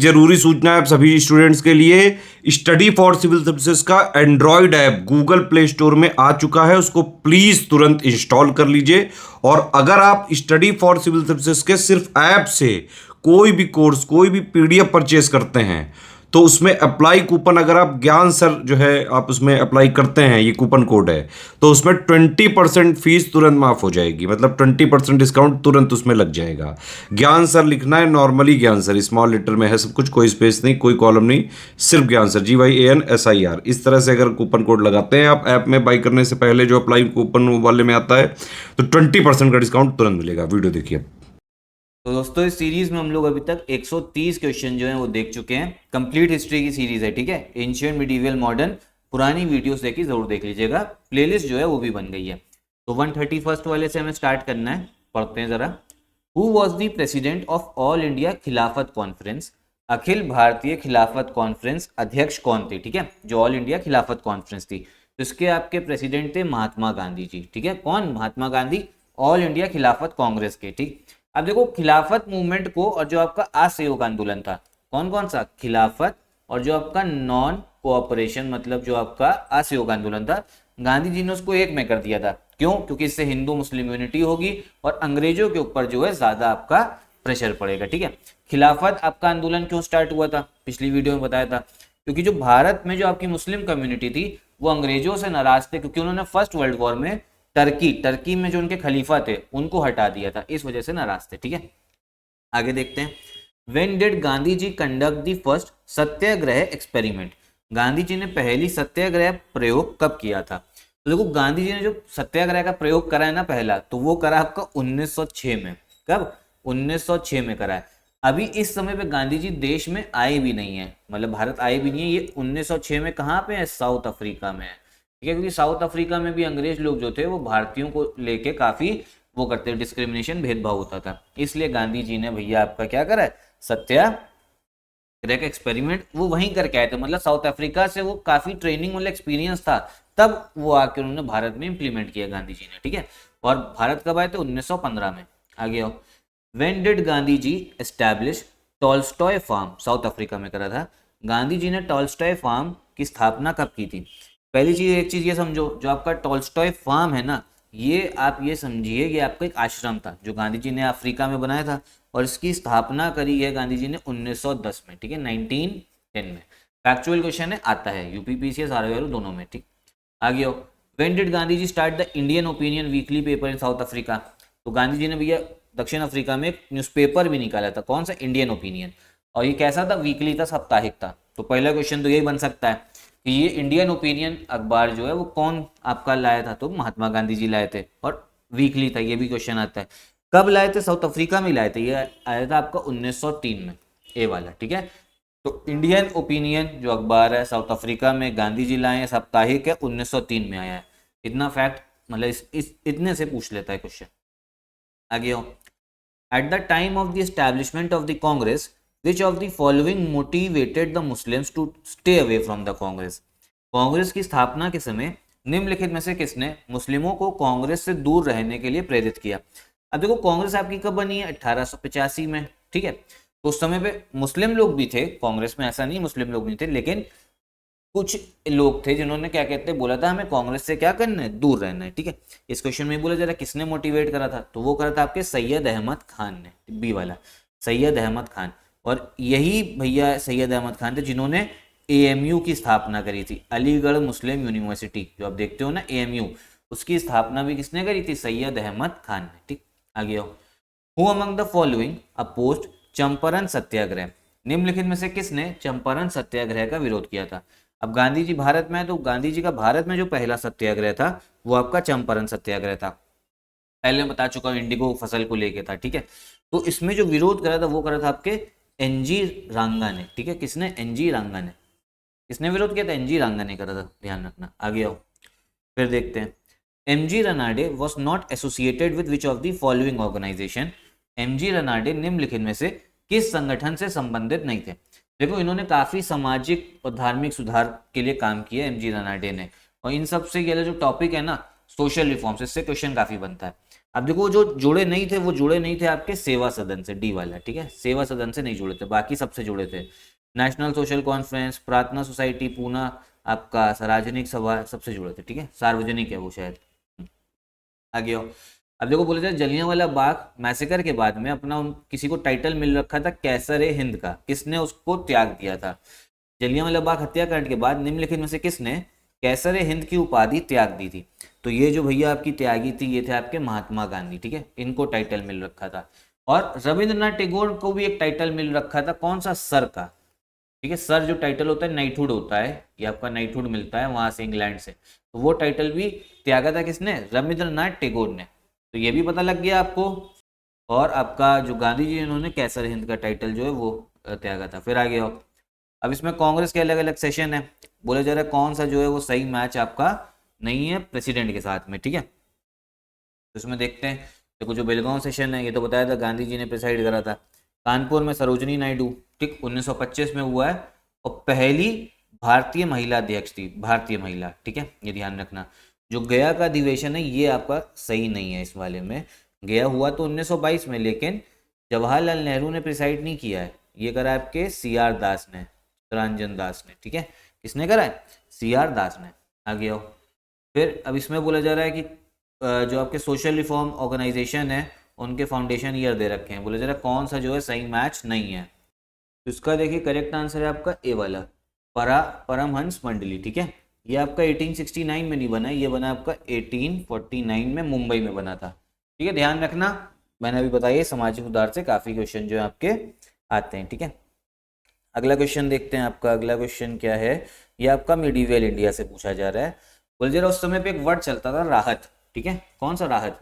जरूरी सूचना है आप सभी स्टूडेंट्स के लिए, स्टडी फॉर सिविल सर्विसेज का Android app Google play store में आ चुका है, उसको प्लीज तुरंत इंस्टॉल कर लीजिए। और अगर आप स्टडी फॉर सिविल सर्विसेज के सिर्फ ऐप से कोई भी कोर्स, कोई भी पीडीएफ परचेस करते हैं तो उसमें अप्लाई कूपन, अगर आप ज्ञान सर जो है आप उसमें अप्लाई करते हैं, ये कूपन कोड है, तो उसमें 20% फीस तुरंत माफ हो जाएगी, मतलब 20% डिस्काउंट तुरंत उसमें लग जाएगा। ज्ञान सर लिखना है, नॉर्मली ज्ञान सर स्मॉल लेटर में है सब कुछ, कोई स्पेस नहीं, कोई कॉलम नहीं, सिर्फ ज्ञान सर, GYANSIR। इस तरह से अगर कूपन कोड लगाते हैं आप ऐप में बाई करने से पहले, जो अप्लाई कूपन वाले में आता है, तो 20% का डिस्काउंट तुरंत मिलेगा। वीडियो देखिए। तो दोस्तों इस सीरीज में हम लोग अभी तक 130 क्वेश्चन जो हैं वो देख चुके हैं। कंप्लीट हिस्ट्री की सीरीज है, ठीक है। एंशिएंट, मिडीवियल, मॉडर्न, पुरानी वीडियोस देखी जरूर देख लीजिएगा। प्लेलिस्ट जो है वो भी बन गई है। तो 131 वाले से हमें स्टार्ट करना है, पढ़ते हैं जरा। Who was the president of all India खिलाफत कॉन्फ्रेंस? अखिल भारतीय खिलाफत कॉन्फ्रेंस अध्यक्ष कौन थे? ठीक है, जो ऑल इंडिया खिलाफत कॉन्फ्रेंस थी, तो इसके आपके प्रेसिडेंट थे महात्मा गांधी जी। ठीक है, कौन? महात्मा गांधी, ऑल इंडिया खिलाफत कांग्रेस के। ठीक, अब देखो खिलाफत मूवमेंट को और जो आपका असहयोग आंदोलन था, कौन कौन सा? खिलाफत और जो आपका नॉन कोऑपरेशन, मतलब जो आपका असहयोग आंदोलन था, गांधी जी ने उसको एक में कर दिया था। क्यों? क्योंकि इससे हिंदू मुस्लिम यूनिटी होगी और अंग्रेजों के ऊपर जो है ज्यादा आपका प्रेशर पड़ेगा। ठीक है, खिलाफत आपका आंदोलन क्यों स्टार्ट हुआ था? पिछली वीडियो में बताया था, क्योंकि जो भारत में जो आपकी मुस्लिम कम्युनिटी थी वो अंग्रेजों से नाराज थे, क्योंकि उन्होंने फर्स्ट वर्ल्ड वॉर में टर्की में जो उनके खलीफा थे उनको हटा दिया था, इस वजह से नाराज थे। ठीक है, आगे देखते हैं। When did Gandhi ji conduct the first satyagraha experiment? Gandhi ji ने पहली सत्याग्रह प्रयोग कब किया था? तो देखो गांधी जी ने जो सत्याग्रह का प्रयोग करा है ना पहला, तो वो करा आपका 1906 में। कब? 1906 में करा है। अभी इस समय पे गांधी जी देश में आए भी नहीं है, मतलब भारत आए भी नहीं है। ये 1906 में कहाँ पे है? साउथ अफ्रीका में है। ठीक है, क्योंकि साउथ अफ्रीका में भी अंग्रेज लोग जो थे वो भारतीयों को लेके काफी वो करते, डिस्क्रिमिनेशन, भेदभाव होता था, इसलिए गांधी जी ने भैया आपका क्या करा है? सत्याग्रह का एक्सपेरिमेंट वो वहीं करके आए थे, मतलब साउथ अफ्रीका से वो काफी ट्रेनिंग वाला एक्सपीरियंस था, तब वो आके उन्होंने भारत में इंप्लीमेंट किया गांधी जी ने। ठीक है, और भारत कब आए थे? 1915 में। आगे आओ। When did Gandhi ji establish Tolstoy farm? South Africa में करा था। गांधी जी ने टॉल्स्टॉय फार्म की स्थापना कब की थी? पहली चीज, एक चीज ये समझो, जो आपका टॉल्स्टॉय फार्म है ना, ये आप ये समझिए कि आपका एक आश्रम था जो गांधी जी ने अफ्रीका में बनाया था, और इसकी स्थापना करी है गांधी जी ने 1910 में। ठीक है, 1910 में। फैक्चुअल क्वेश्चन है, आता है यूपीपीसीएस आरओआर दोनों में। ठीक, आगे आओ। When did Gandhi ji start the Indian Opinion weekly paper in South Africa? तो गांधी जी ने भैया दक्षिण अफ्रीका में एक न्यूज़पेपर भी निकाला था, कौन सा? Indian opinion. और ये कैसा था? वीकली था, साप्ताहिक था। तो पहला क्वेश्चन तो यही बन सकता है कि ये इंडियन ओपिनियन अखबार जो है वो कौन आपका लाया था? तो महात्मा गांधी जी लाए थे, और वीकली था, ये भी क्वेश्चन आता है। कब लाए थे? साउथ अफ्रीका में लाए थे, ये आया था आपका 1903 में, ए वाला। ठीक है, तो इंडियन ओपिनियन जो अखबार है साउथ अफ्रीका में गांधी जी लाए हैं, साप्ताहिक है, 1903 में आया है। इतना फैक्ट, मतलब इतने से पूछ लेता है क्वेश्चन। आगे आओ। At the time of the establishment of the Congress which of the following motivated the Muslims to stay away from the Congress? Congress की स्थापना के समय निम्नलिखित में से किसने मुस्लिमों को कांग्रेस से दूर रहने के लिए प्रेरित किया? अब देखो कांग्रेस आपकी कब बनी है? 1885 में। ठीक है, तो उस समय पे मुस्लिम लोग भी थे कांग्रेस में, ऐसा नहीं मुस्लिम लोग नहीं थे, लेकिन कुछ लोग थे जिन्होंने क्या कहते हैं बोला था हमें कांग्रेस से क्या करना है? दूर रहना है। ठीक है, इस क्वेश्चन में बोला जरा किसने मोटिवेट करा था? तो वो करा था आपके सैयद अहमद खान ने, बी वाला, सैयद अहमद खान। और यही भैया सैयद अहमद खान थे जिन्होंने एएमयू की स्थापना करी थी, अलीगढ़ मुस्लिम यूनिवर्सिटी, जो आप देखते हो ना एएमयू, उसकी स्थापना भी किसने करी थी? सैयद अहमद खान ने। ठीक, आगे आओ। Who among the following opposed Champaran satyagraha? निम्नलिखित में से किसने चंपारण सत्याग्रह का विरोध किया था? अब गांधी जी भारत में है, तो गांधी जी का भारत में जो पहला सत्याग्रह था वो आपका चंपारण सत्याग्रह था। पहले बता चुका हूं, इंडिगो फसल को लेके था। ठीक है, तो इसमें जो विरोध करा था वो करा था आपके एनजी रांगा ने। ठीक है, किसने? एनजी रांगा ने। किसने विरोध किया था? एनजी रांगा ने करा था, ध्यान रखना। आगे आओ, फिर देखते हैं। M G Ranade was not associated with which of the following organisation? M G Ranade निम्नलिखित में से किस संगठन से संबंधित नहीं थे? देखो इन्होंने काफी सामाजिक और धार्मिक सुधार के लिए काम किया एमजी रनाडे ने, और इन सब से ये जो टॉपिक है ना सोशल रिफॉर्म्स, इससे क्वेश्चन काफी बनता है। अब देखो जो जुड़े नहीं थे वो जुड़े नहीं थे आपके सेवा सदन से, डी वाला, ठीक है, सेवा सदन से नहीं जुड़े थे, बाकी सबसे जुड़े थे। नेशनल सोशल कॉन्फ्रेंस, प्रार्थना सोसाइटी पूना, आपका सार्वजनिक सभा, सबसे जुड़े थे, ठीक है, सार्वजनिक है वो शायद। आगे आओ। अब देखो बोले जाए जलियांवाला बाग मैसेकर के बाद में अपना किसी को टाइटल मिल रखा था कैसर ए हिंद का, किसने उसको त्याग दिया था? जलियांवाला बाग हत्याकांड के बाद निम्नलिखित में से किसने कैसर ए हिंद की उपाधि त्याग दी थी? तो ये जो भैया आपकी त्यागी थी ये थे आपके महात्मा गांधी, ठीक है, इनको टाइटल मिल रखा था। और रविंद्रनाथ टैगोर को भी एक टाइटल मिल रखा था, कौन सा? सर का, ठीक है, सर जो टाइटल होता है नाइटहुड होता है, ये आपका नाइटहुड मिलता है वहां से इंग्लैंड से, तो वो टाइटल भी त्यागा था किसने? रविंद्रनाथ टैगोर ने। तो ये भी पता लग गया आपको। और आपका जो गांधी जी इन्होंने कैसर हिंद का टाइटल जो है वो त्यागा था। फिर आगे आओ। अब इसमें कांग्रेस के अलग अलग सेशन है, बोले जा रहा है कौन सा जो है वो सही मैच आपका नहीं है प्रेसिडेंट के साथ में, ठीक है। तो इसमें देखते हैं, देखो जो बेलगांव सेशन है ये तो बताया था गांधी जी ने प्रिसाइड करा था। कानपुर में सरोजनी नायडू, ठीक, 1925 में हुआ है, और पहली भारतीय महिला अध्यक्ष थी, भारतीय महिला, ठीक है, ये ध्यान रखना। जो गया का अधिवेशन है ये आपका सही नहीं है इस वाले में, गया हुआ तो 1922 में, लेकिन जवाहरलाल नेहरू ने प्रिसाइड नहीं किया है, ये करा आपके CR दास ने, चित्तरंजन दास ने, ठीक है, किसने करा है? CR दास ने। आगे आओ। फिर अब इसमें बोला जा रहा है कि जो आपके सोशल रिफॉर्म ऑर्गेनाइजेशन है उनके फाउंडेशन ईयर दे रखे हैं, बोला जा रहा है कौन सा जो है सही मैच नहीं है। तो इसका देखिए करेक्ट आंसर है आपका ए वाला, परमहंस मंडली, ठीक है। ये आपका 1869 में नहीं बना, ये बना आपका 1849 में मुंबई में बना था, ठीक है, ध्यान रखना। मैंने अभी बताया सामाजिक सुधार से काफ़ी क्वेश्चन जो है आपके आते हैं, ठीक है। अगला क्वेश्चन देखते हैं, आपका अगला क्वेश्चन क्या है, ये आपका मिडीवियल इंडिया से पूछा जा रहा है। बोल जरा उस समय पे एक वर्ड चलता था राहत, ठीक है, कौन सा राहत?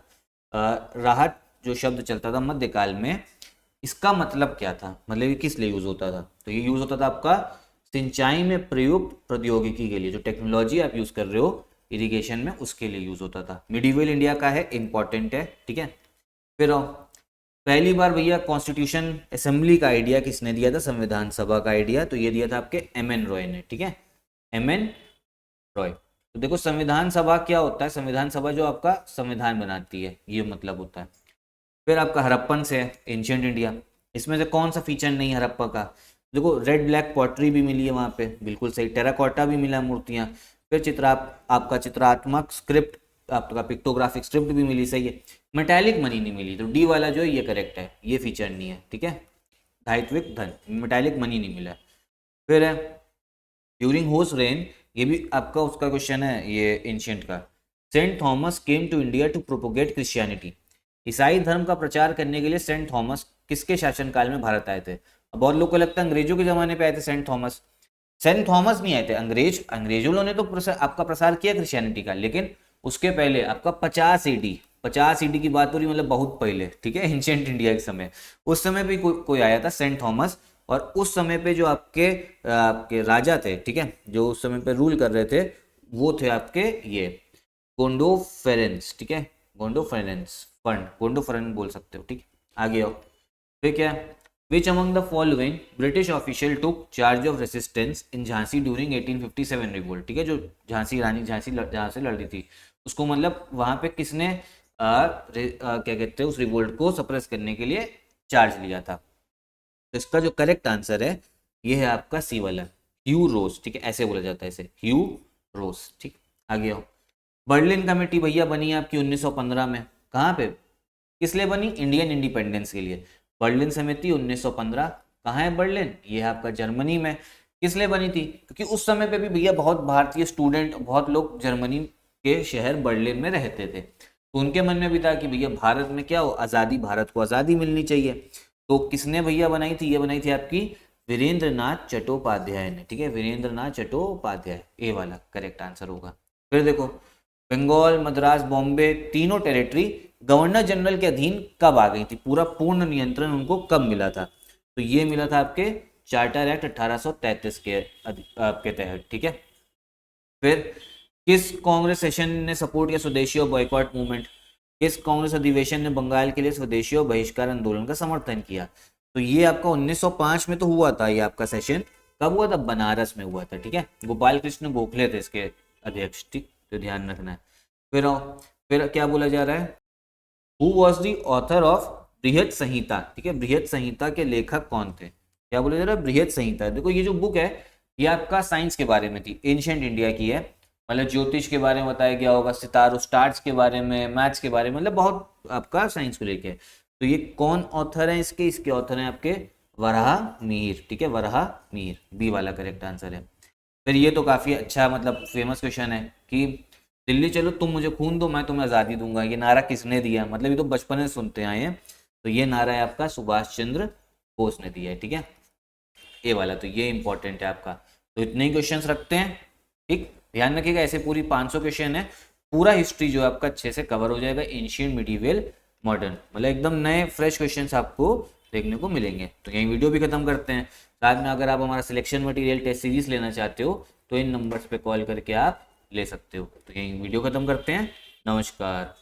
राहत जो शब्द चलता था मध्यकाल में, इसका मतलब क्या था, मतलब ये किस लिए यूज होता था? तो ये यूज होता था आपका सिंचाई में प्रयुक्त प्रौद्योगिकी के लिए, जो टेक्नोलॉजी आप यूज कर रहे हो इरिगेशन में उसके लिए यूज होता था। मिडीवियल इंडिया का है, इंपॉर्टेंट है, ठीक है। फिर पहली बार भैया कॉन्स्टिट्यूशन असेंबली का आइडिया किसने दिया था? संविधान सभा का आइडिया, तो ये दिया था आपके MN रॉय ने, ठीक है, MN रॉय। तो देखो संविधान सभा क्या होता है? संविधान सभा जो आपका संविधान बनाती है, ये मतलब होता है। फिर आपका हड़प्पन से एंशियंट इंडिया, इसमें से कौन सा फीचर नहीं हड़प्पा का? देखो रेड ब्लैक पॉटरी भी मिली है वहाँ पे, बिल्कुल सही, टेराकोटा भी मिला मूर्तियाँ। फिर आपका चित्रात्मक स्क्रिप्ट, आपका पिक्टोग्राफिक स्क्रिप्ट भी मिली, सही है। मेटालिक मनी नहीं मिली, तो डी वाला जो है ये करेक्ट है, ये फीचर नहीं है, ठीक है, धायित्विक धन, मेटालिक मनी नहीं मिला। फिर है ड्यूरिंग होस रेन, ये भी आपका उसका क्वेश्चन है ये एंशियंट का। Saint Thomas came to India to propagate Christianity, ईसाई धर्म का प्रचार करने के लिए सेंट थॉमस किसके शासनकाल में भारत आए थे? अब बहुत लोग को लगता है अंग्रेजों के जमाने पे आए थे सेंट थॉमस, सेंट थॉमस नहीं आए थे, अंग्रेजों ने तो आपका प्रसार किया क्रिश्चियनिटी का, लेकिन उसके पहले आपका 50 AD, 50 AD की बात हो रही, मतलब बहुत पहले, ठीक है, एंशियंट इंडिया के समय, उस समय भी कोई आया था सेंट थॉमस। और उस समय पे जो आपके राजा थे, ठीक है, जो उस समय पे रूल कर रहे थे, वो थे आपके ये गोंडोफेरेंस, ठीक है, गोंडोफेरेंस बोल सकते हो, ठीक। आगे आओ। फिर क्या, which among the following British official took charge of resistance in Jhansi during 1857 revolt, ठीक है, जो झांसी जहाँ से लड़ रही थी उसको, मतलब वहां पे किसने क्या कहते हैं उस रिवोल्ट को सप्रेस करने के लिए चार्ज लिया था? तो इसका जो करेक्ट आंसर है ये है आपका सी वाला, ह्यू रोज, ठीक है, ऐसे बोला जाता है इसे, ह्यू रोज, ठीक। आगे आओ। बर्लिन कमेटी भैया बनी आपकी 1915 में, कहाँ पे, किस लिए बनी? इंडियन इंडिपेंडेंस के लिए। बर्लिन समिति 1915, कहाँ है बर्लिन? ये है आपका जर्मनी में। किस लिए बनी थी? क्योंकि उस समय पे भी भैया बहुत भारतीय स्टूडेंट, बहुत लोग जर्मनी के शहर बर्लिन में रहते थे, तो उनके मन में भी था कि भैया भारत में क्या हो, आज़ादी, भारत को आज़ादी मिलनी चाहिए। तो किसने भैया बनाई थी? ये बनाई थी आपकी वीरेंद्र नाथ चट्टोपाध्याय ने, ठीक है, वीरेंद्र नाथ चट्टोपाध्याय, ए वाला करेक्ट आंसर होगा। फिर देखो बंगाल, मद्रास, बॉम्बे, तीनों टेरिटरी गवर्नर जनरल के अधीन कब आ गई थी? पूरा पूर्ण नियंत्रण उनको कब मिला था? तो ये मिला था आपके चार्टर एक्ट 1833 के आपके तहत, ठीक है। फिर किस कांग्रेस सेशन ने सपोर्ट किया स्वदेशी और बॉयकॉट मूवमेंट? किस कांग्रेस अधिवेशन ने बंगाल के लिए स्वदेशी और बहिष्कार आंदोलन का समर्थन किया? तो ये आपका 1905 में तो हुआ था, ये आपका सेशन कब हुआ था? बनारस में हुआ था, ठीक है, गोपाल कृष्ण गोखले थे इसके अध्यक्ष, ठीक, तो ध्यान रखना है। फिर क्या बोला जा रहा है, who was the author of बृहत संहिता, ठीक है, बृहत संहिता के लेखक कौन थे? क्या बोले जरा, बृहत संहिता। देखो ये जो बुक है ये आपका साइंस के बारे में थी, एंशिएंट इंडिया की है, मतलब ज्योतिष के बारे में बताया गया होगा, सितारों स्टार्स के बारे में, मैथ्स के बारे में, मतलब बहुत आपका साइंस को लेके। तो ये कौन ऑथर है इसके? इसके ऑथर हैं आपके वराह मिहिर, ठीक है, वराह मिहिर, बी वाला करेक्ट आंसर है। फिर ये तो काफ़ी अच्छा मतलब फेमस क्वेश्चन है कि दिल्ली चलो तुम मुझे खून दो मैं तुम्हें आज़ादी दूंगा, ये नारा किसने दिया? मतलब ये तो बचपन में सुनते आए हैं, तो ये नारा है आपका सुभाष चंद्र बोस ने दिया है, ठीक है, ए वाला। तो ये इंपॉर्टेंट है आपका। तो इतने ही क्वेश्चंस रखते हैं, ठीक, ध्यान रखिएगा, ऐसे पूरी 500 क्वेश्चन है, पूरा हिस्ट्री जो है आपका अच्छे से कवर हो जाएगा, एंशिएंट, मिडीवियल, मॉडर्न, मतलब एकदम नए फ्रेश क्वेश्चंस आपको देखने को मिलेंगे। तो यही वीडियो भी खत्म करते हैं। साथ में अगर आप हमारा सिलेक्शन मटेरियल टेस्ट सीरीज लेना चाहते हो तो इन नंबर्स पे कॉल करके आप ले सकते हो। तो यही वीडियो खत्म करते हैं, नमस्कार।